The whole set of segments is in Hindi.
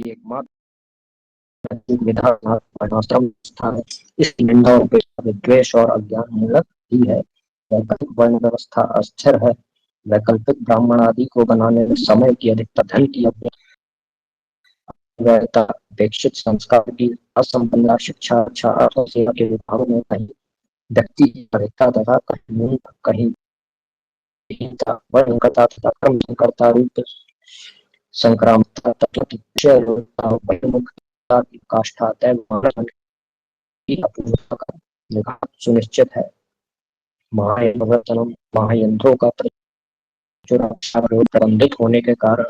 की एकमात्र विधा वर्णाश्रम व्यवस्था है। इस निंदा और विद्वेष और अज्ञान मूलक ही है। वैकल्पिक वर्ण व्यवस्था अस्थिर है। वैकल्पिक ब्राह्मण आदि को बनाने में समय की अधिकता, धन की अव्ययता, अपेक्षित संस्कार की असंपन्नता, शिक्षा, अच्छा अर्थ और सेवा के विभागों में कहीं व्यक्ति की अधिकता तथा कहीं हीनता, वर्णकता तथा क्रम संकरता, रूप संक्रामकता, तत्व बहिर्मुखता की काष्ठा, दैव की अपूर्णता का निघात सुनिश्चित है। महायंत्रों का प्रचुर प्रबंधित होने के कारण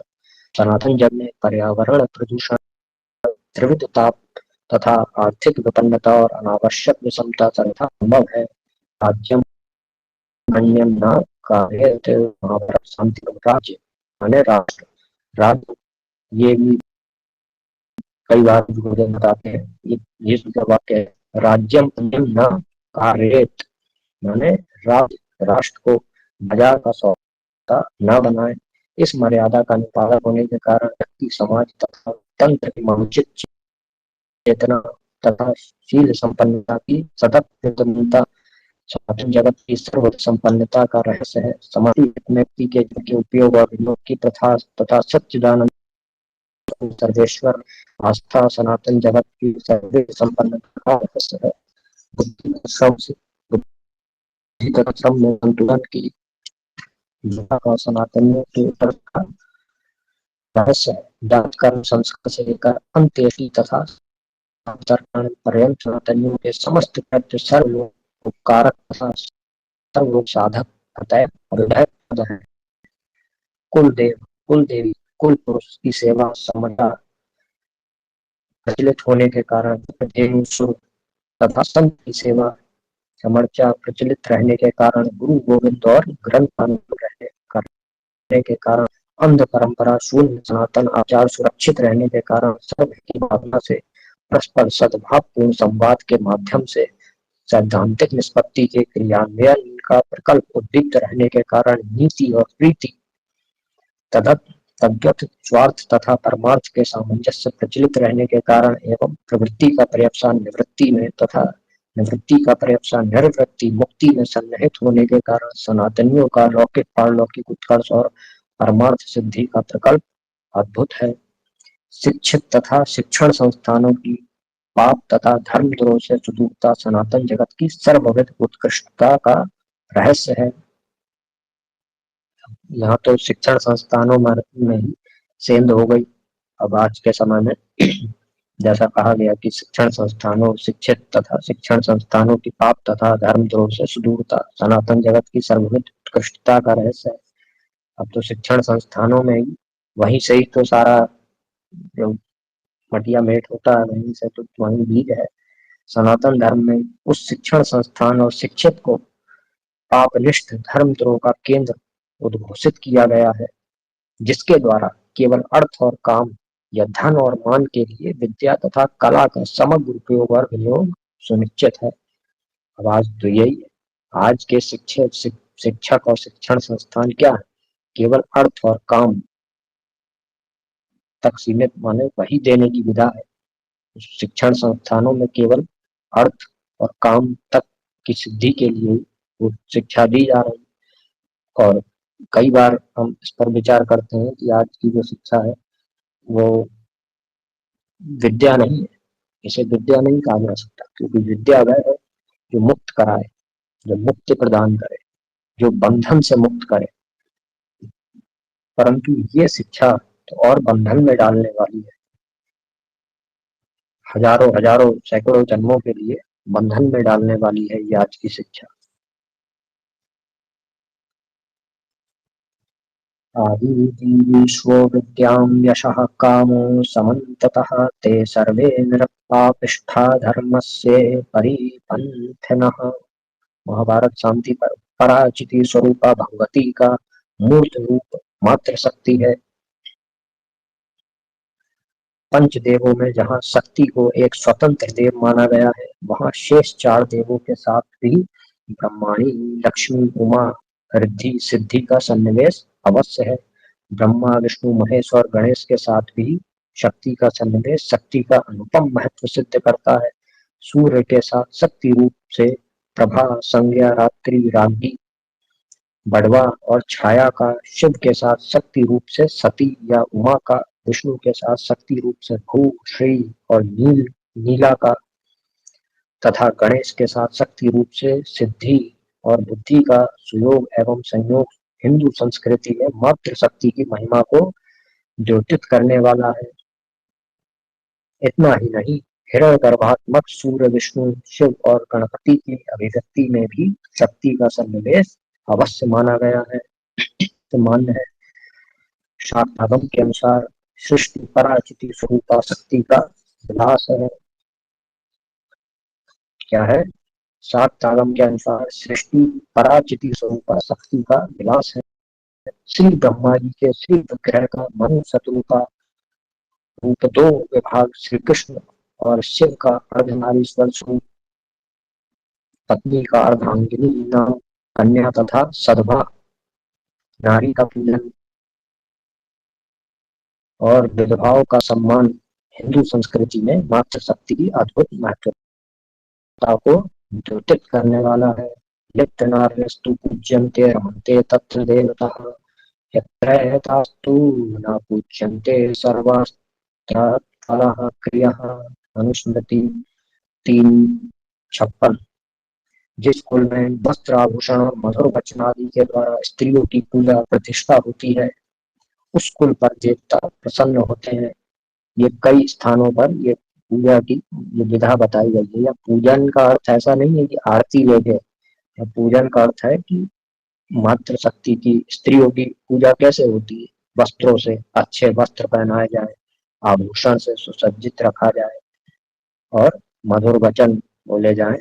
सनातन जग में पर्यावरण प्रदूषण, त्रिविध ताप तथा आर्थिक विपन्नता और अनावश्यक विषमता सर्वथा संभव है। राज्यम गण्यम न कार्येत, महाभारत शांति राज्य माने राष्ट्र। राज्य ये भी कई बार गुरुदेव बताते हैं, ये वाक्य है, राज्यम अन्यम न कार्येत माने राष्ट्र को बाजार का सौदा न बनाए। इस मर्यादा का अनुपालन होने के कारण व्यक्ति, समाज तथा तंत्र की मानसिक चेतना तथा शील संपन्नता की सतत विद्यमानता सनातन जगत की सर्व संपन्नता का रहस्य है। समाधि व्यक्ति के उपयोग और विनियोग की प्रथा तथा सच्चिदानंद सर्वेश्वर आस्था सनातन जगत की सर्व संपन्नता का रहस्य है। बुद्धि तथा श्रम में संतुलन की का सनातनियों के तरफ का रहस्य है। जात कर्म संस्कार से लेकर अंत्येष्टि तथा अवतरण पर्यंत सनातनियों के समस्त कृत्य सर्वलोक उपकारक तथा सर्वलोक साधक अतः हृदय है। कुलदेव, कुलदेवी, कुल पुरुष की सेवा समता प्रचलित होने के कारण तथा संत की सेवा समर्चा प्रचलित रहने के कारण गुरु गोविंद और ग्रंथ करने के कारण अंध परंपरा शून्य सनातन आचार सुरक्षित रहने के कारण सब की भावना से परस्पर सद्भावपूर्ण संवाद के माध्यम से सैद्धांतिक निष्पत्ति के क्रियान्वयन का प्रकल्प उद्दीप्त रहने के कारण नीति और प्रीति तद्गत स्वार्थ तथा परमार्थ के सामंजस्य प्रचलित रहने के कारण एवं प्रवृत्ति का पर्यवसान निवृत्ति में तथा निवृत्ति का पर्यवसान निर्वृत्ति मुक्ति में सन्निहित होने के कारण सनातनियों का लौकिक पारलौकिक उत्कर्ष और परमार्थ सिद्धि का प्रकल्प अद्भुत है। शिक्षित तथा शिक्षण संस्थानों की पाप तथा धर्मद्रोह से सुदूरता सनातन जगत की सर्वविध उत्कृष्टता का रहस्य है। यहाँ तो शिक्षण संस्थानों में ही सेंध हो गई। अब आज के समय में जैसा कहा गया कि शिक्षण संस्थानों शिक्षित तथा शिक्षण संस्थानों की पाप तथा धर्मद्रोह से सुदूरता सनातन जगत की सर्वविध उत्कृष्टता का रहस्य है। अब तो शिक्षण संस्थानों में ही वहीं से ही तो सारा जो मटिया मेट होता है, वहीं से तो वहीं बीज है। सनातन धर्म में उस शिक्षण संस्थान और शिक्षित को पापनिष्ठ धर्मद्रोह का केंद्र उद्घोषित किया गया है, जिसके द्वारा केवल अर्थ और काम या धन और मान के लिए विद्या तथा कला का समग्र उपयोग और विनियोग सुनिश्चित है। अब आज तो यही है, आज के शिक्षक और शिक्षण संस्थान क्या है, केवल अर्थ और काम तक सीमित माने वही देने की विधा है। शिक्षण संस्थानों में केवल अर्थ और काम तक की सिद्धि के लिए वो शिक्षा दी जा रही है। और कई बार हम इस पर विचार करते हैं कि आज की जो शिक्षा है वो विद्या नहीं है। इसे विद्या नहीं कहा जा सकता, क्योंकि विद्या वह है जो मुक्त कराए, जो मुक्ति प्रदान करे, जो बंधन से मुक्त करे। परंतु ये शिक्षा तो और बंधन में डालने वाली है, हजारों हजारों सैकड़ों जन्मों के लिए बंधन में डालने वाली है ये आज की शिक्षा। आदिवीश्वो विद्यां यशः कामो समन्ततः ते सर्वे निरपापिष्ठा धर्मस्य परिपन्थिनः। महाभारत शांति पर पराचिति स्वरूपा भगवती का मूर्त रूप मात्र शक्ति है। पंच देवों में जहाँ शक्ति को एक स्वतंत्र देव माना गया है, वहाँ शेष चार देवों के साथ भी ब्रह्माणी, लक्ष्मी, उमा, रिद्धि सिद्धि का सन्निवेश अवश्य है। ब्रह्मा, विष्णु, महेश और गणेश के साथ भी शक्ति का सन्निवेश शक्ति का अनुपम महत्व सिद्ध करता है। सूर्य के साथ शक्ति रूप से प्रभा, संज्ञा, रात्रि, रात्रि, बड़वा और छाया का, शिव के साथ शक्ति रूप से सती या उमा का, विष्णु के साथ शक्ति रूप से भू, श्री और नील, नीला का, तथा गणेश के साथ शक्ति रूप से सिद्धि और बुद्धि का सुयोग एवं संयोग हिंदू संस्कृति में मातृ शक्ति की महिमा को द्योतित करने वाला है। इतना ही नहीं, हिरण गर्भात्मक सूर्य, विष्णु, शिव और गणपति की अभिव्यक्ति में भी शक्ति का सन्निवेश अवश्य माना गया है, तो मान्य है। शाक्तागम के अनुसार सृष्टि पराचिति स्वरूपा शक्ति का विलास है। क्या है? शाक्तागम के अनुसार सृष्टि पराचिति स्वरूपा शक्ति का विलास है। श्री ब्रह्मा जी के श्री विग्रह का मनु शत्रु का रूप, दो विभाग श्री कृष्ण और शिव का अर्धनारीश्वर स्वरूप, पत्नी का अर्धांगिनी नाम, कन्या तथा सदभा नारी का पूजन और विधवाओं का सम्मान हिंदू संस्कृति में मातृशक्ति की अद्भुत महत्वता को द्योतित करने वाला है। लिप्त नार्यस्तु पूज्यन्ते रमन्ते तत्र देवताः, यत्र एतास्तु न पूज्यन्ते सर्वास्त्राः क्रियः। मनुस्मृति 3:56। जिस कुल में वस्त्र, आभूषण और मधुर वचन आदि के द्वारा स्त्रियों की पूजा प्रतिष्ठा होती है, उस कुल पर देवता प्रसन्न होते हैं। ये कई स्थानों पर ये पूजा की ये विधा बताई गई है। या पूजन का अर्थ ऐसा नहीं है कि आरती लेके, पूजन का अर्थ है कि मातृ शक्ति की, स्त्रियों की पूजा कैसे होती है? वस्त्रों से, अच्छे वस्त्र पहनाए जाए, आभूषण से सुसज्जित रखा जाए और मधुर वचन बोले जाएं,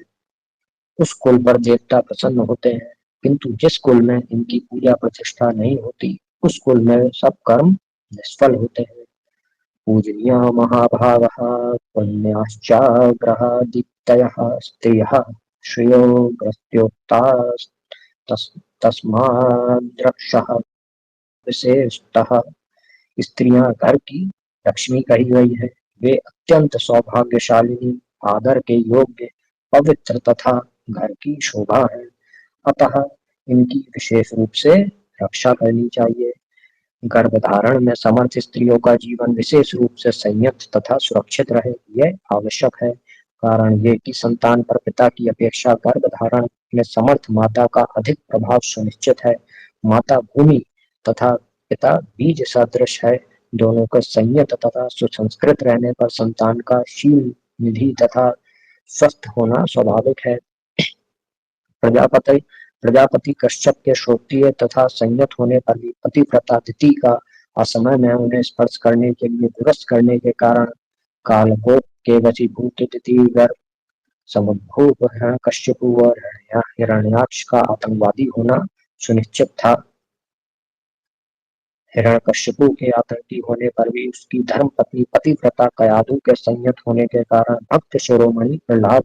उस कुल पर देवता प्रसन्न होते हैं। किंतु जिस कुल में इनकी पूजा प्रतिष्ठा नहीं होती, उस कुल में सब कर्म निष्फल होते हैं। पूजनीया महाभागः पुण्याश्चाग्रहादित्ययः स्त्रियः श्रियो तस्माद्रक्षः विशेषतः। स्त्रियां घर की लक्ष्मी कही गई है। वे अत्यंत सौभाग्यशालिनी, आदर के योग्य, पवित्र तथा घर की शोभा है। अतः इनकी विशेष रूप से रक्षा करनी चाहिए। गर्भधारण में समर्थ स्त्रियों का जीवन विशेष रूप से संयत तथा सुरक्षित रहे, यह आवश्यक है। कारण ये कि संतान पर पिता की अपेक्षा गर्भधारण में समर्थ माता का अधिक प्रभाव सुनिश्चित है। माता भूमि तथा पिता बीज सदृश है। दोनों का संयत तथा सुसंस्कृत रहने पर संतान का शील, निधि तथा स्वस्थ होना स्वाभाविक है। प्रजापति प्रजापति कश्यप के श्रोत्रिय तथा संयत होने पर भी पतिव्रता दिति का असमय में उन्हें स्पर्श करने के लिए विवश करने के कारण कालकोप के वशीभूत दिति गर्भ समुद्भूत कश्यपु और हिरण्याक्ष का आतंकवादी होना सुनिश्चित था। हिरण्यकश्यपु के आतंकी होने पर भी उसकी धर्म पत्नी पतिव्रता कयाधु के संयत होने के कारण भक्त शिरोमणि प्रहलाद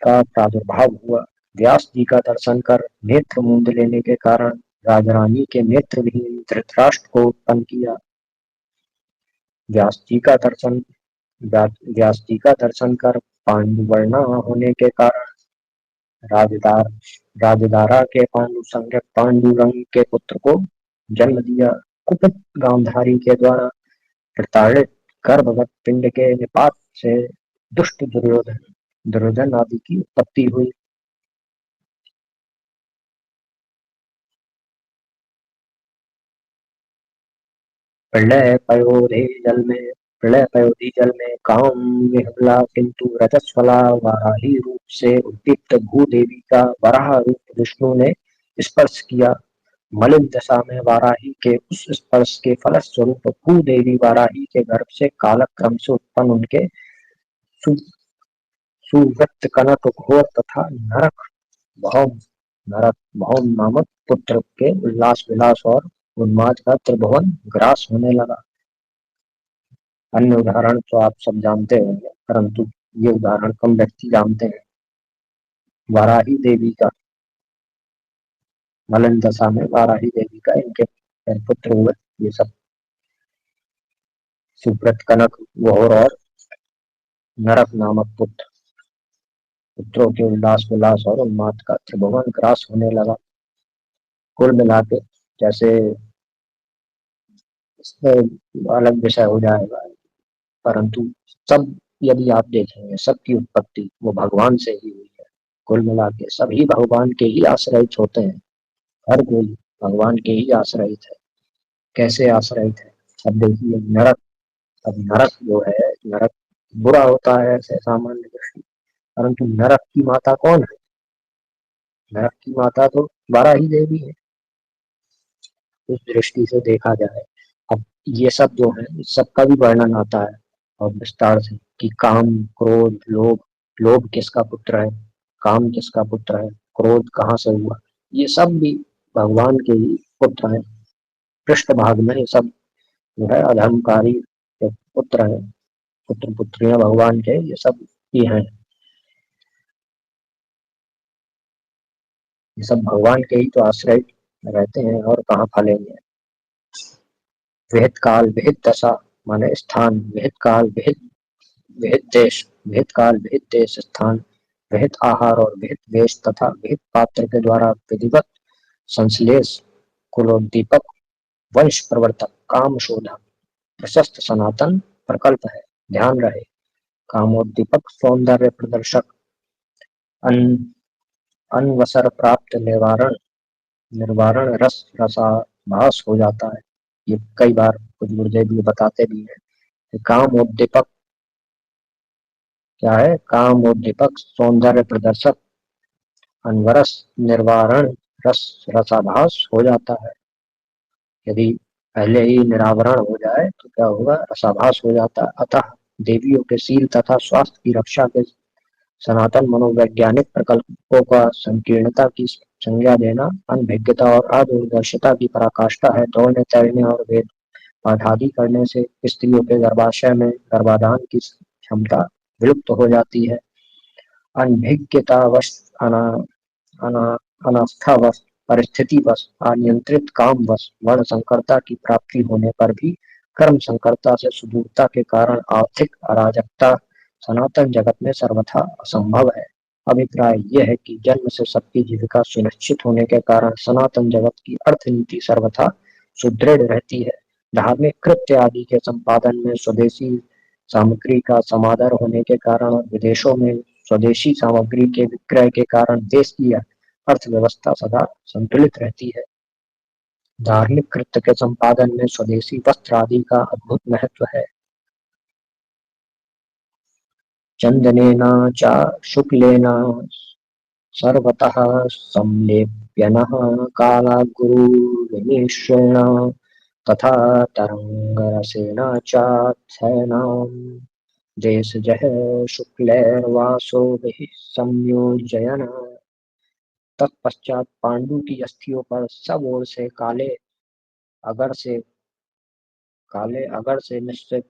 का प्रादुर्भाव हुआ। व्यास जी का दर्शन कर नेत्र मूंद लेने के कारण राजरानी के नेत्र विहीन धृतराष्ट्र को उत्पन्न किया। व्यास जी का दर्शन व्यास जी का दर्शन कर पांडुवर्णा होने के कारण राजदार राजदारा के पांडु संज्ञक पांडुरंग के पुत्र को जन्म दिया। कुपित गांधारी के द्वारा प्रताड़ित गर्भवत पिंड के निपात से दुष्ट दुर्योधन आदि की उत्पत्ति हुई। प्रलय पयोधि जल में काम विहवला, किंतु रजस्वला वाराही रूप से उद्दीप्त भूदेवी का वराह रूप विष्णु ने स्पर्श किया। मलिन दशा में वाराही के उस स्पर्श के फलस्वरूप भूदेवी वाराही के गर्भ से कालक्रम से उत्पन्न उनके सुवृत्त कनक घोर तथा भौम नरक भौम नामक पुत्र के उल्लास विलास और उन्माद का त्रिभुवन ग्रास होने लगा। अन्य उदाहरण तो आप सब जानते होंगे, परंतु ये उदाहरण कम व्यक्ति जानते हैं। वाराही देवी का, मलन दशा में वाराही देवी का इनके पुत्र हुए। ये सब सुब्रत कनक वोहर और नरक नामक पुत्रों के उल्लास विलास और उन्माद का त्रिभुवन ग्रास होने लगा। कुल मिला के, जैसे इसमें अलग विषय हो जाएगा, परंतु सब यदि आप देखेंगे सबकी उत्पत्ति वो भगवान से ही हुई है। कुल मिला के सभी भगवान के ही आश्रयित होते हैं। हर कोई भगवान के ही आश्रयित है। कैसे आश्रयित है? अब देखिए नरक। अब नरक जो है, नरक बुरा होता है ऐसे सामान्य दृष्टि, परंतु नरक की माता कौन है? नरक की माता तो वाराही देवी है, उस दृष्टि से देखा जाए। अब ये सब जो है, इस सब का भी वर्णन आता है और विस्तार से कि काम, क्रोध, लोभ। लोभ किसका पुत्र है? काम किसका पुत्र है? क्रोध कहाँ से हुआ? ये सब भी भगवान के ही पुत्र हैं। पृष्ठ भाग में ये सब जो है अधर्मकारी के पुत्र हैं। पुत्र पुत्रियां भगवान के ये सब ही हैं। ये सब भगवान के ही तो आश्रय रहते हैं, और कहाँ फलेंगे। विहित काल विहित दशा माने स्थान, विहित काल विहित विहित देश, विहित काल विहित देश स्थान, विहित आहार और विहित वेश तथा विहित पात्र के द्वारा विधिवत संश्लेष, कुलोद्दीपक, वंश प्रवर्तक, काम शोधक, प्रशस्त सनातन प्रकल्प है। ध्यान रहे, कामोद्दीपक सौंदर्य प्रदर्शक, अन अनवसर प्राप्त निवारण निर्वारण रस रसाभास हो जाता है। ये कई बार कुछ गुरुदेव भी बताते भी हैं कि कामोद्दीपक क्या है? कामोद्दीपक सौंदर्य प्रदर्शक, अनवरस निर्वारण रस रसाभास हो जाता है। यदि पहले ही निरावरण हो जाए तो क्या होगा? रसाभास हो जाता है। अतः देवियों के शील तथा स्वास्थ्य की रक्षा के सनातन मनोवैज्ञानिक प्रकल्पों का संकीर्णता की संज्ञा देना अनभिज्ञता और अदूरदर्शिता की पराकाष्ठा है। दौड़ने, तैरने और वेद पाठादि करने से स्त्रियों के गर्भाशय में गर्भाधान की क्षमता विलुप्त हो जाती है। अनभिज्ञतावश, अना अना अनास्थावश, परिस्थितिवश, अनियंत्रित कामवश वर्ण संकरता की प्राप्ति होने पर भी कर्म संकरता से सुदूरता के कारण आर्थिक अराजकता सनातन जगत में सर्वथा असंभव है। अभिप्राय यह है कि जन्म से सबकी जीविका सुनिश्चित होने के कारण सनातन जगत की अर्थनीति सर्वथा सुदृढ़ रहती है। धार्मिक कृत्य आदि के संपादन में स्वदेशी सामग्री का समादर होने के कारण और विदेशों में स्वदेशी सामग्री के विक्रय के कारण देश की अर्थव्यवस्था सदा संतुलित रहती है। धार्मिक कृत्य के संपादन में स्वदेशी वस्त्र आदि का अद्भुत महत्व है। चंदनेन च शुक्लेन सर्वतः संलेप्यनः कालागुरुर्विनिश्रेण तथा तरंगरसेन च थैनाम् देशजः शुक्लैर्वासोभिः संयोजयन्। तत्पश्चात पांडु की अस्थियों पर सब ओर से काले अगर से मिश्रित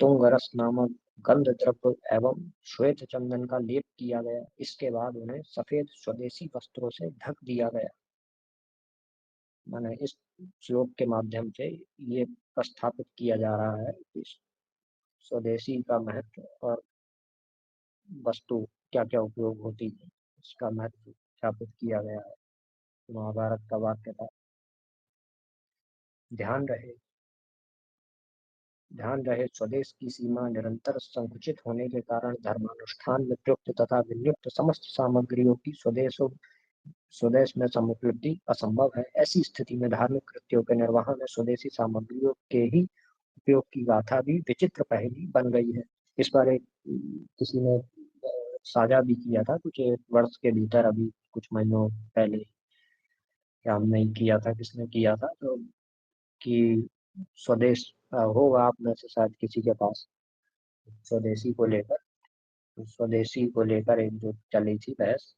तुंगरस नामक गंध द्रव्य एवं श्वेत चंदन का लेप किया गया। इसके बाद उन्हें सफेद स्वदेशी वस्त्रों से ढक दिया गया। मैंने इस श्लोक के माध्यम से ये प्रस्थापित किया जा रहा है कि स्वदेशी का महत्व और वस्तु क्या क्या उपयोग होती है, इसका महत्व स्थापित किया गया है। महाभारत का वाक्य था। ध्यान रहे ध्यान रहे स्वदेश की सीमा निरंतर संकुचित होने के कारण धर्मानुष्ठान में प्रयुक्त तथा विनियुक्त समस्त सामग्रियों की स्वदेश में समुपलब्धि असंभव है। ऐसी स्थिति में धार्मिक कृत्यों के निर्वहन में स्वदेशी सामग्रियों के ही उपयोग की गाथा भी विचित्र पहेली बन गई है। इस पर एक किसी ने साझा भी किया था कुछ एक वर्ष के भीतर, अभी कुछ महीनों पहले, क्या हमने किया था, किसने किया था, तो कि स्वदेश होगा आप में से शायद किसी के पास स्वदेशी को लेकर, स्वदेशी को लेकर एक जो चली थी बहस,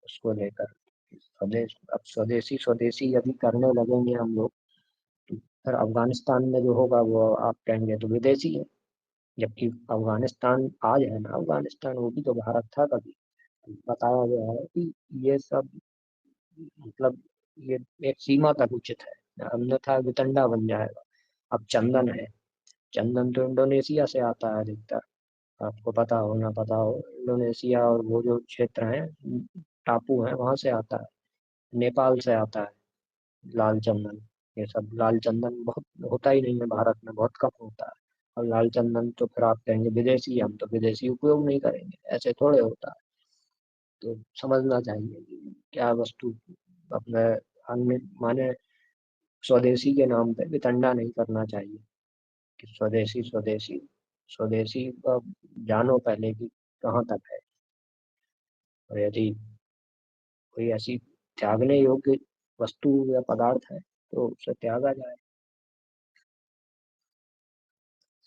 उसको लेकर स्वदेश। अब स्वदेशी स्वदेशी यदि करने लगेंगे हम लोग तो फिर अफगानिस्तान में जो होगा वो आप कहेंगे तो विदेशी है। जबकि अफगानिस्तान आज है ना, अफगानिस्तान वो भी तो भारत था कभी। बताया गया है कि ये सब मतलब ये एक सीमा तक उचित है, अन्यथा वितंडा बन जाएगा। अब चंदन है, चंदन तो इंडोनेशिया से आता है अधिकतर, आपको पता हो ना पता हो, इंडोनेशिया और वो जो क्षेत्र हैं, टापू हैं, वहां से आता है। नेपाल से आता है लाल चंदन। ये सब लाल चंदन बहुत होता ही नहीं है भारत में, बहुत कम होता है। और लाल चंदन तो फिर आप कहेंगे विदेशी, हम तो विदेशी उपयोग नहीं करेंगे, ऐसे थोड़े होता है। तो समझना चाहिए कि क्या वस्तु अपने अन्य माने, स्वदेशी के नाम पे वितंडा नहीं करना चाहिए कि स्वदेशी स्वदेशी। स्वदेशी का जानो पहले कि कहाँ तक है, और यदि कोई ऐसी त्यागने योग्य वस्तु या पदार्थ है तो उसे त्यागा जाए।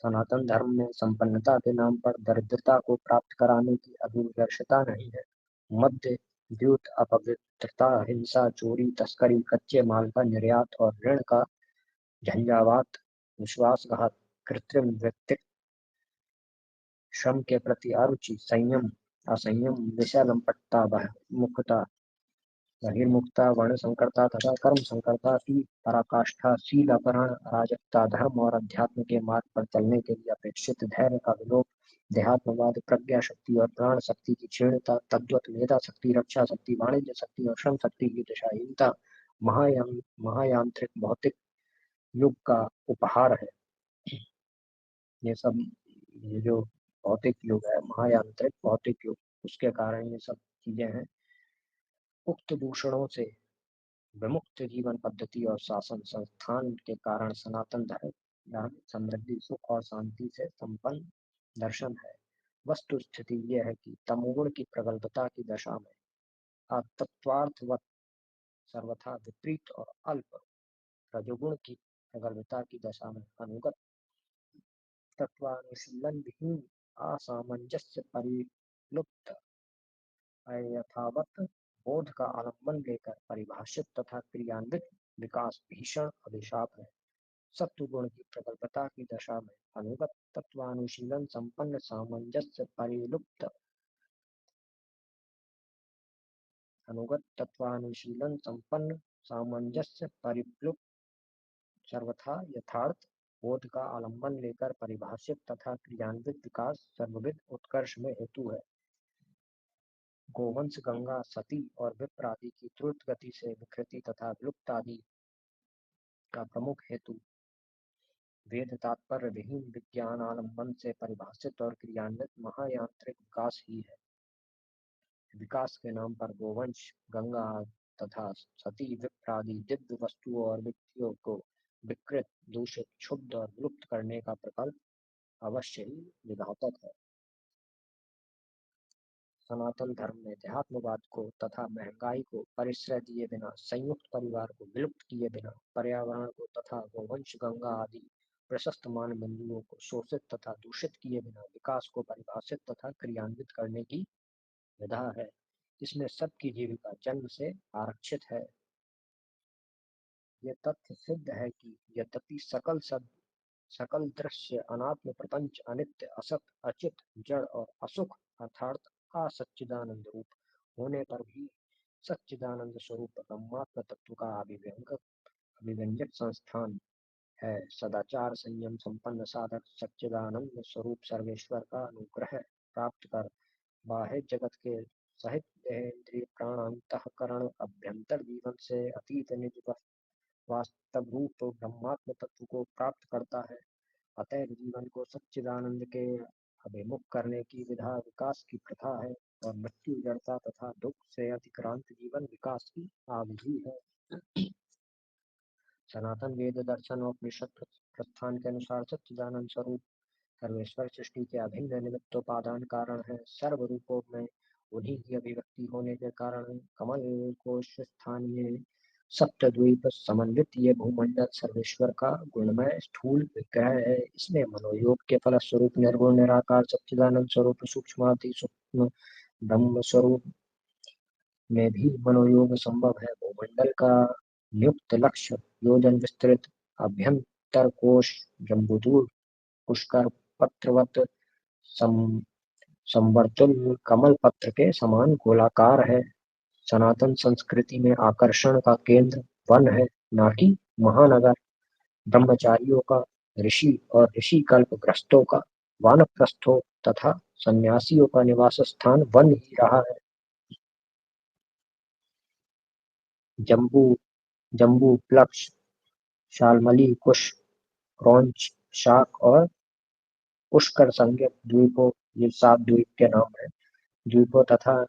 सनातन धर्म में संपन्नता के नाम पर दरिद्रता को प्राप्त कराने की अभिलाषता नहीं है। मध्य द्यूत अपवित्रता, हिंसा, चोरी, तस्करी, कच्चे माल का निर्यात और ऋण का झंझावात, विश्वासघात, कृत्रिम व्यक्तित्व, श्रम के प्रति अरुचि, संयम असंयम, विषयलंपटता, मुक्तता, बहिर्मुखता, वर्ण संकरता तथा कर्म संकरता की पराकाष्ठा, शील अपहरण, अराजकता, धर्म और अध्यात्म के मार्ग पर चलने के लिए अपेक्षित धैर्य का विलोप, देहात्मवाद, प्रज्ञा शक्ति और प्राण शक्ति की क्षीणता, तद्वत मेधा शक्ति, रक्षा शक्ति, वाणिज्य शक्ति और श्रम शक्ति की दिशाहीनता महायांत्रिक भौतिक युग का उपहार है। ये सब, ये जो भौतिक युग है, महायांत्रिक भौतिक युग, उसके कारण ये सब चीजें हैं। उक्त दूषणों से विमुक्त जीवन पद्धति और शासन संस्थान के कारण सनातन धर्म समृद्धि, सुख और शांति से संपन्न दर्शन है। वस्तु स्थिति यह है कि तमोगुण की प्रगल्भता की दशा में तत्वार्थवत सर्वथा विपरीत और अल्प, रजोगुण की प्रगल्भता की दशा में अनुगत, तत्वानुशीलन विहीन, असामंजस्य परिलुप्त, यथावत बोध का आलम्बन लेकर परिभाषित तथा क्रियान्वित विकास भीषण अभिशाप है। सत्वगुण की प्रबलता की दशा में अनुगत, तत्वानुशीलन संपन्न, सामंजस्य परिलुप्त, अनुगत तत्वानुशीलन संपन्न, सामंजस्य परिप्लुप्त, सर्वथा यथार्थ बोध का आलम्बन लेकर परिभाषित तथा क्रियान्वित विकास सर्वविध उत्कर्ष में हेतु है। गोवंश, गंगा, सती और विप्र आदि की द्रुत गति से विकृति तथा विलुप्त आदि का प्रमुख हेतु वेद तात्पर्य विहीन विज्ञान आलम्बन से परिभाषित और क्रियान्वित महायांत्रिक विकास ही है। विकास के नाम पर गोवंश, गंगा तथा सती, विप्र आदि दिव्य वस्तुओं और व्यक्तियों को विकृत, दूषित, क्षुब्ध और विलुप्त करने का प्रकल्प अवश्य ही विघातक है। सनातन धर्म में देहात्मवाद को तथा महंगाई को परिश्रय दिए बिना, संयुक्त परिवार को विलुप्त किए बिना, पर्यावरण को तथा गोवंश, गंगा आदि प्रशस्त मान बिंदुओं को शोषित तथा दूषित किए बिना विकास को परिभाषित तथा क्रियान्वित करने की विधा है। इसमें सबकी जीविका जन्म से आरक्षित है। यह तथ्य सिद्ध है कि यद्यपि सकल दृश्य अनात्म प्रपंच अनित्य, असत, अचित, जड़ और असुख अर्थात असच्चिदानंद रूप होने पर भी सच्चिदानंद स्वरूप ब्रह्मात्म तत्व का अभिव्यंजक संस्थान है। सदाचार संयम संपन्न साधक सच्चिदानंद स्वरूप सर्वेश्वर का अनुग्रह प्राप्त कर बाह्य जगत के सहित देह, इंद्रिय, प्राण, अंतःकरण, अभ्यंतर जीवन से अतीत निज वास्तव रूप ब्रह्मात्म तत्व को प्राप्त करता है। अतएव जीवन को सच्चिदानंद के अभिमुख करने की विधा विकास की प्रथा है, और मृत्यु, जड़ता तथा दुख से अतिक्रांत जीवन विकास की आविधि है। सनातन वेद दर्शन और उपनिषद प्रस्थान के अनुसार सच्चिदानंद स्वरूप सर्वेश्वर सृष्टि के अभिन्न निमित्तोपादान कारण है। सर्व रूपों में उन्हीं की अभिव्यक्ति होने के कारण कमल कोश स्थानीय सप्तद्वीप समन्वित ये भूमंडल सर्वेश्वर का गुणमय स्थूल विग्रह है। इसमें मनोयोग के फलस्वरूप निर्गुण निराकार सच्चिदानंद स्वरूप सूक्ष्माति सूक्ष्म ब्रह्म स्वरूप में भी मनोयोग संभव है। भूमंडल का नियुक्त लक्ष्य योजन विस्तृत अभ्यंतर कोश जम्बूदूर पुष्कर पत्रवत संवर्तुल कमल पत्र के समान गोलाकार है। सनातन संस्कृति में आकर्षण का केंद्र वन है, न कि महानगर। ब्रह्मचारियों का ऋषि और ऋषि कल्पग्रस्तों का, वानप्रस्थों तथा सन्यासियों का निवास स्थान वन ही रहा है। जम्बू जम्बू प्लक्ष, शाल्मली, कुश, क्रौंच, शाक और पुष्कर संज्ञक द्वीपों, ये 7 द्वीप के नाम हैं। द्वीपों तथा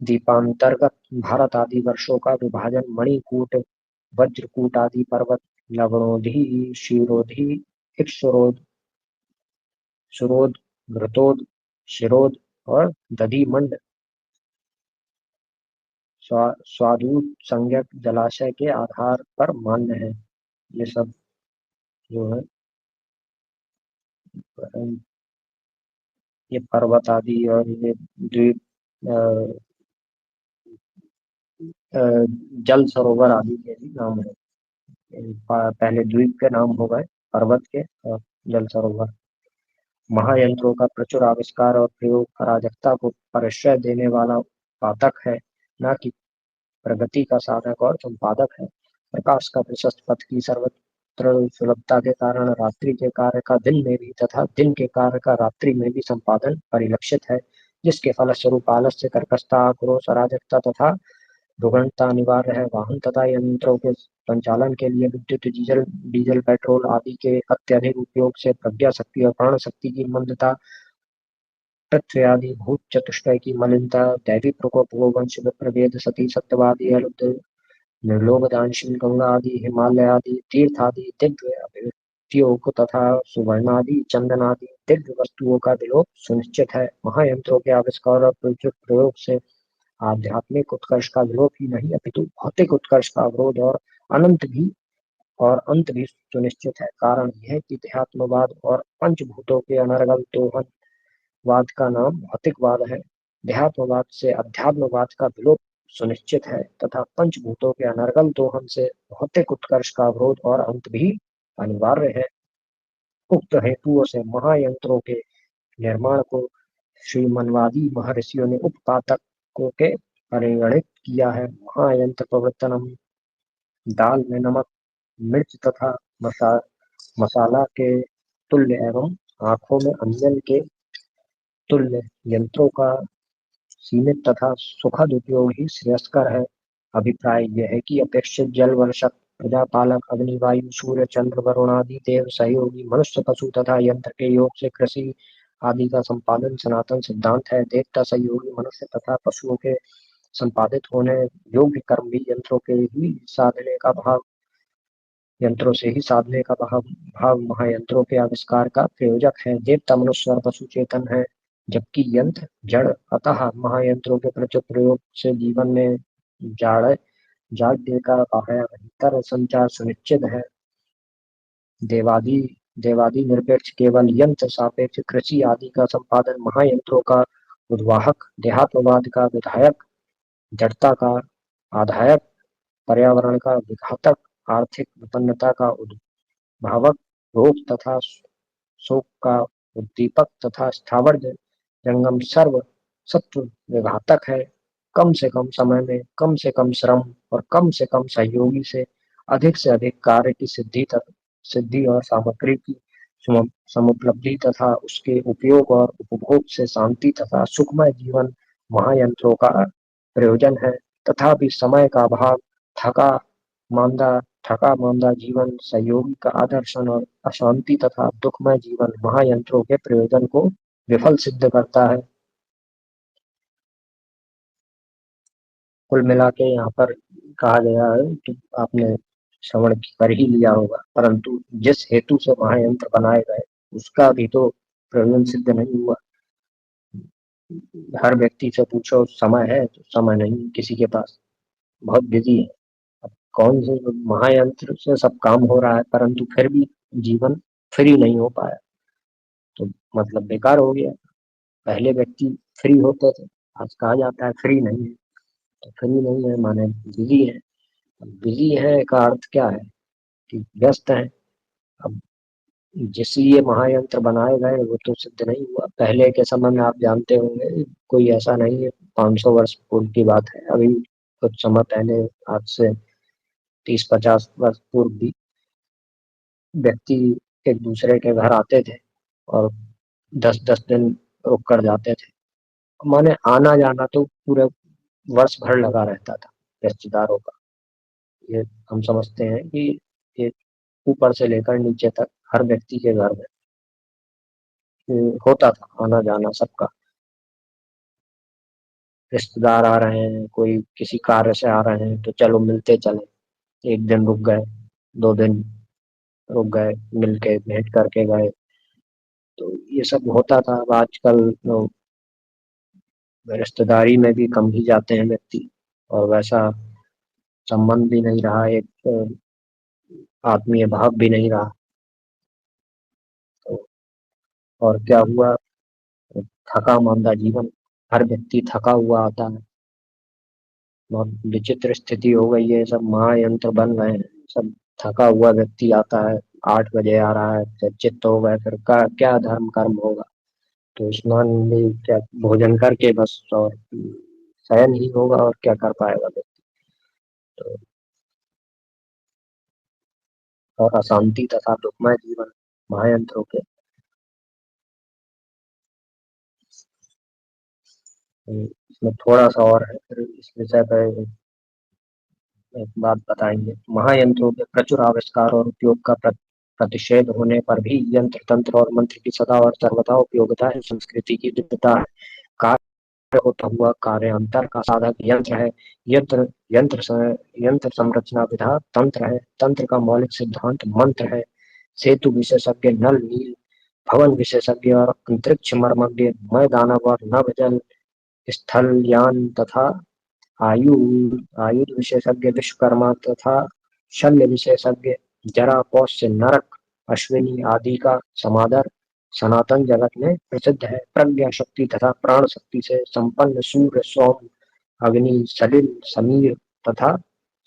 द्वीपांतर्गत भारत आदि वर्षों का विभाजन मणिकूट, वज्रकूट आदि पर्वत, लवणोधि, क्षीरोधि, इक्षुरोध, सुरोध, घृतोद, शिरोध और दधिमंड, स्वादुत संज्ञक जलाशय के आधार पर मान्य है। ये सब जो है ये पर्वत आदि और ये द्वीप, अ, जल सरोवर आदि के भी नाम है। पहले द्वीप के नाम हो गए, पर्वत के और जल सरोवर। महायंत्रों का प्रचुर आविष्कार और प्रयोग अराजकता को प्रश्रय देने वाला पातक है, न कि प्रगति का साधक और संपादक है। प्रकाश का प्रशस्त पथ की सर्वत्र सुलभता के कारण रात्रि के कार्य का दिन में भी तथा दिन के कार्य का रात्रि में भी संपादन परिलक्षित है, जिसके फलस्वरूप आलस्य, कर्कशता, आक्रोश, अराजकता तथा दुर्घटना अनिवार्य है। वाहन तथा यंत्रों के संचालन के लिए विद्युत, डीजल, पेट्रोल आदि के अत्यधिक उपयोग से प्रज्ञा शक्ति और प्राण शक्ति की मंदता, पृथ्वी आदि भूत चतुष्टय की मलिनता, दैवी प्रकोप, गोवंश विप्रभेद, सती सत्यवादी, अलुद, निर्लोभ, दानशील, गंगा आदि, हिमालय आदि, तीर्थ आदि दिव्य अभिव्यक्तियों को तथा सुवर्ण आदि, चंदन आदि दिव्य वस्तुओं का विलोप सुनिश्चित है। महायंत्रों के आविष्कार और प्रयुक्त प्रयोग से आध्यात्मिक उत्कर्ष का विलोप ही नहीं अपितु भौतिक उत्कर्ष का अवरोध और अंत भी सुनिश्चित है। कारण यह कि देहात्मवाद और पंचभूतों के अनर्गल दोहन वाद का नाम भौतिकवाद है। देहात्मवाद से अध्यात्मवाद का विलोप सुनिश्चित है तथा पंचभूतों के अनर्गल दोहन से भौतिक उत्कर्ष का अवरोध और अंत भी अनिवार्य है। उक्त हेतुओं से महायंत्रों के निर्माण को श्रीमन्वादी महर्षियों ने उपपादकों के परिगणित किया है। महायंत्र प्रवर्तनम, दाल में नमक, मिर्च तथा मसा, मसाला के तुल्य एवं आंखों में अंजन के तुल्य यंत्रों का सीमित तथा सुखद उपयोग ही श्रेयस्कर है। अभिप्राय यह है कि अपेक्षित जल वर्षक, प्रजापालक, अग्नि, वायु, सूर्य, चंद्र, वरुण आदि देव सहयोगी, मनुष्य, पशु तथा यंत्र के योग से कृषि आदि का संपादन सनातन सिद्धांत है। देवता सहयोगी मनुष्य तथा पशुओं के संपादित होने योग्य कर्म भी यंत्रों से ही साधने का भाव महायंत्रों के आविष्कार का प्रयोजक है। देवता मनुष्य और पशु चेतन है, जबकि यंत्र जड़। अतः महायंत्रों के प्रचुर प्रयोग से जीवन में जाड़ जाड्य का बेहतर संचार सुनिश्चित है। देवादि देवादि निरपेक्ष केवल यंत्र सापेक्ष कृषि आदि का संपादन महायंत्रों का उद्वाहक, देहात्मवाद का विधायक, जड़ता का आधायक, पर्यावरण का विघातक, आर्थिक विपन्नता का उद्भावक, रोग तथा शोक का उद्दीपक तथा स्थावर जंगम सर्व सत्व विघातक है। कम से कम समय में कम से कम श्रम और कम से कम सहयोगी से अधिक कार्य की सिद्धि और सामग्री की समुपलब्धि तथा उसके उपयोग और उपभोग से शांति तथा सुखमय जीवन महायंत्रों का प्रयोजन है। तथापि समय का अभाव, थका मांदा थका मांदा जीवन, सहयोगी का आदर्शन और अशांति तथा दुखमय जीवन महायंत्रों के प्रयोजन को विफल सिद्ध करता है। कुल मिला के यहाँ पर कहा गया है कि आपने श्रवण कर ही लिया होगा, परंतु जिस हेतु से महायंत्र बनाए गए उसका भी तो प्रयोजन सिद्ध नहीं हुआ। हर व्यक्ति से पूछो समय है तो समय नहीं किसी के पास, बहुत बिजी है। अब कौन से महायंत्र से सब काम हो रहा है परंतु फिर भी जीवन फ्री नहीं हो पाया, तो मतलब बेकार हो गया। पहले व्यक्ति फ्री होते थे, आज कहा जाता है फ्री नहीं है, तो फ्री नहीं है माने बिजी है। बिजी है का अर्थ क्या है कि व्यस्त है। अब जिस लिए महायंत्र बनाए गए वो तो सिद्ध नहीं हुआ। पहले के समय में आप जानते होंगे, कोई ऐसा नहीं है, 500 वर्ष पूर्व की बात है, अभी कुछ समय पहले, आज से 30-50 वर्ष पूर्व भी व्यक्ति एक दूसरे के घर आते थे और 10-10 दिन रुक कर जाते थे। माने आना जाना तो पूरे वर्ष भर लगा रहता था रिश्तेदारों का। ये हम समझते हैं कि ये ऊपर से लेकर नीचे तक हर व्यक्ति के घर में होता था आना जाना सबका। रिश्तेदार आ रहे हैं, कोई किसी कार्य से आ रहे हैं तो चलो मिलते चले, एक दिन रुक गए, 2 दिन रुक गए, मिल के भेंट करके गए। तो ये सब होता था। अब आजकल लोग रिश्तेदारी में भी कम ही जाते हैं व्यक्ति, और वैसा संबंध भी नहीं रहा, एक आत्मीय भाव भी नहीं रहा। तो और क्या हुआ, थका मांदा जीवन, हर व्यक्ति थका हुआ आता है। बहुत विचित्र स्थिति हो गई है, सब महायंत्र बन गए हैं। सब थका हुआ व्यक्ति आता है, 8 बजे आ रहा है, फिर चित्त हो गए, फिर का क्या धर्म कर्म होगा। तो स्नान भी क्या, भोजन करके बस, और शयन ही होगा, और क्या कर पाएगा व्यक्ति। तो और अशांति तथा दुखमय जीवन महायंत्रों के। इसमें थोड़ा सा और है, फिर इस विषय पर एक बात बताएंगे। महायंत्रों के प्रचुर आविष्कार और उपयोग का प्रतिषेध होने पर भी यंत्र तंत्र और मंत्र की सदा और सर्वदा उपयोगिता है संस्कृति की दिव्यता है। कार्य होता हुआ कार्यांतर का साधक यंत्र है। यंत्र यंत्र यंत्र संरचना विधा तंत्र है। तंत्र का मौलिक सिद्धांत मंत्र है। सेतु विशेषज्ञ नल नील, भवन विशेषज्ञ और अंतरिक्ष मर्मज्ञ, मैं दानव और नभ जल स्थल यान तथा आयुध विशेषज्ञ विश्वकर्मा तथा शल्य विशेषज्ञ जरा कौश नरक अश्विनी आदि का समादर सनातन जगत में प्रसिद्ध है। प्रज्ञा शक्ति तथा प्राण शक्ति से संपन्न सूर्य सोम अग्नि सलिल समीर तथा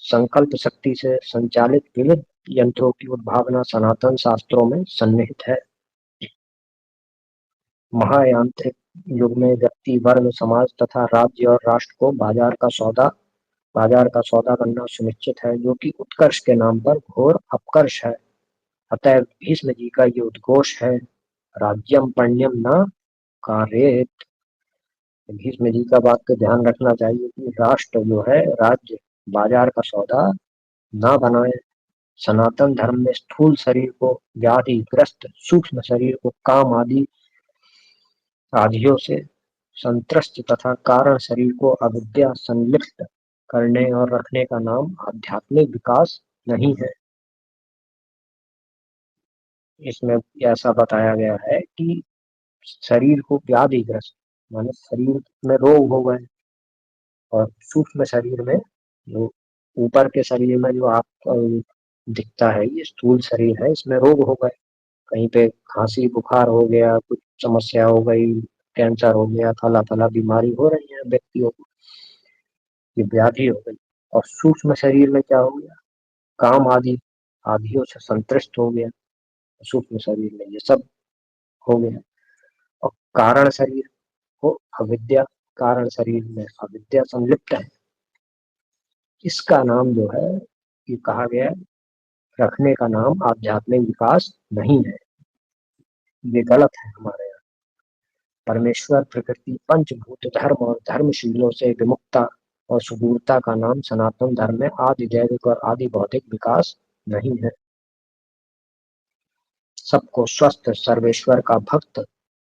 संकल्प शक्ति से संचालित विविध यंत्रों की उद्भावना सनातन शास्त्रों में सन्निहित है। महायांत्रिक युग में व्यक्ति वर्ग समाज तथा राज्य और राष्ट्र को बाजार का सौदा करना सुनिश्चित है, जो कि उत्कर्ष के नाम पर घोर अपकर्ष है। अतएव भीष्म जी का ये उद्घोष है, राज्यम पण्यम न कार्येत। भीष्म जी का बात का ध्यान रखना चाहिए कि राष्ट्र जो है, राज्य बाजार का सौदा ना बनाए। सनातन धर्म में स्थूल शरीर को व्याधिग्रस्त, सूक्ष्म शरीर को काम आदि आदियों से संत्रस्त तथा कारण शरीर को अविद्या संलिप्त करने और रखने का नाम आध्यात्मिक विकास नहीं है। इसमें ऐसा बताया गया है कि शरीर को व्याधिग्रस्त, माने शरीर में रोग हो गए, और सूक्ष्म शरीर में जो ऊपर के शरीर में जो आप दिखता है, ये स्थूल शरीर है, इसमें रोग हो गए। कहीं पे खांसी बुखार हो गया, कुछ समस्या हो गई, कैंसर हो गया, फला फला बीमारी हो रही है व्यक्तियों को, ये व्याधि हो गई। और सूक्ष्म शरीर में क्या हो गया, काम आदि आदियों से संतुष्ट हो गया, सूक्ष्म शरीर में ये सब हो गया। और कारण शरीर को अविद्या, कारण शरीर में अविद्या संलिप्त है। इसका नाम जो है, ये कहा गया है, रखने का नाम आध्यात्मिक विकास नहीं है, ये गलत है हमारे यहाँ। परमेश्वर प्रकृति पंचभूत धर्म और धर्मशीलों से विमुक्ता और सुदूरता का नाम सनातन धर्म में आदि दैविक और आदि भौतिक विकास नहीं है। सबको स्वस्थ सर्वेश्वर का भक्त,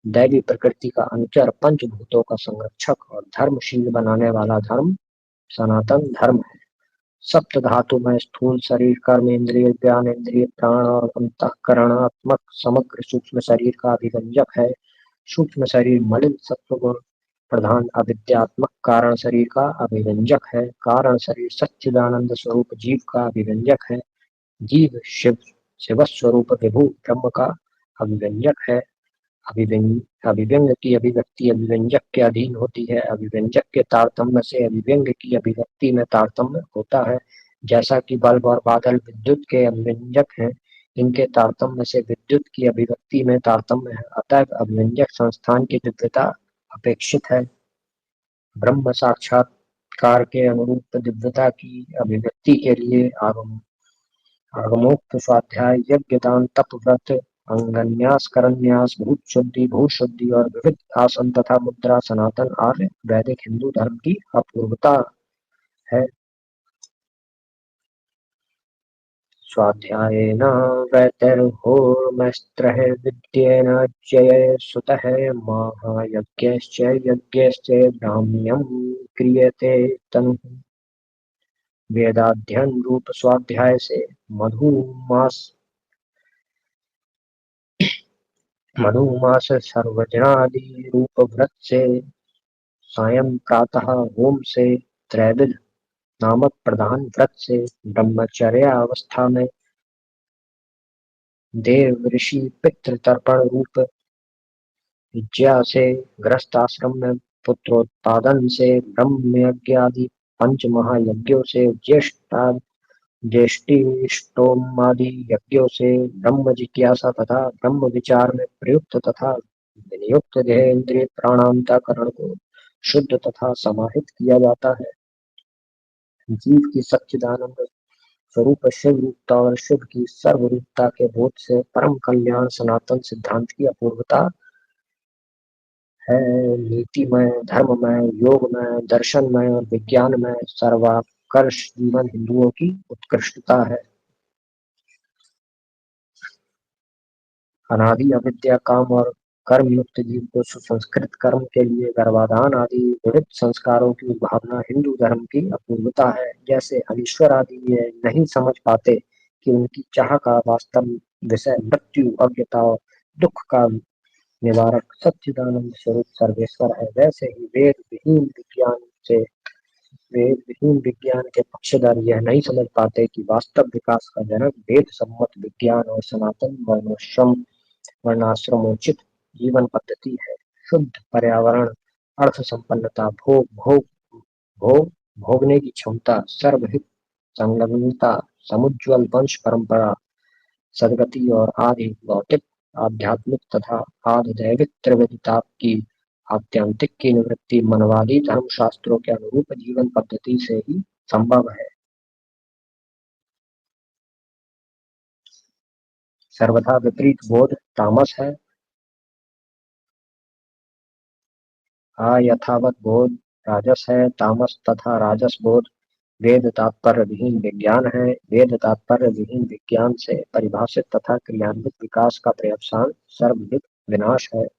दैवी प्रकृति का अनुचर, पंचभूतों का संरक्षक और धर्मशील बनाने वाला धर्म सनातन धर्म है। सप्त धातु में स्थूल शरीर, कर्म इंद्रिय, ज्ञान इंद्रिय, प्राण और अंतःकरणात्मक समग्र सूक्ष्म शरीर का अभिव्यंजक है। सूक्ष्म शरीर मलिन सत्वगुण प्रधान अविद्यात्मक कारण शरीर का अभिव्यंजक है। कारण शरीर सच्चिदानंद स्वरूप जीव का अभिव्यंजक है। जीव शिव शिवस्वरूप विभु ब्रह्म का अभिव्यंजक है। अभिव्यंग की अभिव्यक्ति अभिव्यंजक के अधीन होती है। अभिव्यंजक के तारतम्य से अभिव्यंग की अभिव्यक्ति में तारतम्य होता है। जैसा कि बल्ब और बादल विद्युत के अभिव्यंजक हैं, इनके तारतम्य से विद्युत की अभिव्यक्ति में तारतम्य है। अतः अभिव्यंजक संस्थान की दिव्यता अपेक्षित है। ब्रह्म साक्षात्कार के अनुरूप दिव्यता की अभिव्यक्ति के लिए आगमोक्त स्वाध्याय, यज्ञ, दान, तप, व्रत अंगन्यास, करन्यास, भूत शुद्धि और विविध आसन तथा मुद्रा सनातन आर्य वैदिक हिंदू धर्म की अपूर्वता है। स्वाध्यायेन वैतर्होर्मैस्त्रः विद्येन जय सुतः महायज्ञश्च यज्ञश्च ब्राह्म्यं क्रियते तनुः। वेदाध्ययन रूप स्वाध्याय से मधुमास सर्वजनादि रूप व्रत से, सायं प्रातः होम से, त्रैविध नामक प्रधान व्रत से, ब्रह्मचर्य अवस्था में देव ऋषि पितृ तर्पण रूप विद्या से, गृहस्थ आश्रम में पुत्रोत्पादन से, ब्रह्म यज्ञ आदि पंच महायज्ञों से, ज्येष्ठिष्टोमादि यज्ञों से, ब्रह्म जिज्ञासा तथा ब्रह्म विचार में प्रयुक्त तथा विनियुक्त देह इंद्रिय प्राणांतकरण को शुद्ध तथा समाहित किया जाता है। जीव की सच्चिदानंद स्वरूप शिव रूपता और शिव की सर्वरूपता के बोध से परम कल्याण सनातन सिद्धांत की अपूर्वता है। नीतिमय, धर्ममय, योगमय, दर्शनमय और विज्ञानमय सर्वाकर्ष जीवन हिंदुओं की उत्कृष्टता है। अनादि अविद्या, काम और कर्म युक्त जीव को सुसंस्कृत कर्म के लिए गर्भाधान आदि विविध संस्कारों की भावना हिंदू धर्म की अपूर्वता है। जैसे अनीश्वर आदि ये नहीं समझ पाते कि उनकी चाह का वास्तव विषय मृत्यु, अज्ञता और दुख का निवारक सच्चिदानंद स्वरूप सर्वेश्वर है, वैसे ही वेद विहीन विज्ञान के पक्षधर यह नहीं समझ पाते कि वास्तव विकास का जनक वेद सम्मत विज्ञान और सनातन वर्णाश्रमोचित जीवन पद्धति है। शुद्ध पर्यावरण, अर्थ संपन्नता, भोग भोगने की क्षमता, सर्वहित संलग्नता, समुज्ज्वल वंश परंपरा, सदगति और आदि भौतिक, आध्यात्मिक तथा आदि दैविक त्रिविधता की आत्यंतिक की निवृत्ति मनवादी धर्मशास्त्रों के अनुरूप जीवन पद्धति से ही संभव है। सर्वथा विपरीत बोध तामस है। यथावत बोध राजस है। तामस तथा राजस बोध वेद तात्पर्य विहीन विज्ञान है। वेद तात्पर्य विहीन विज्ञान से परिभाषित तथा क्रियान्वित विकास का पर्यवसान सर्वविद विनाश है।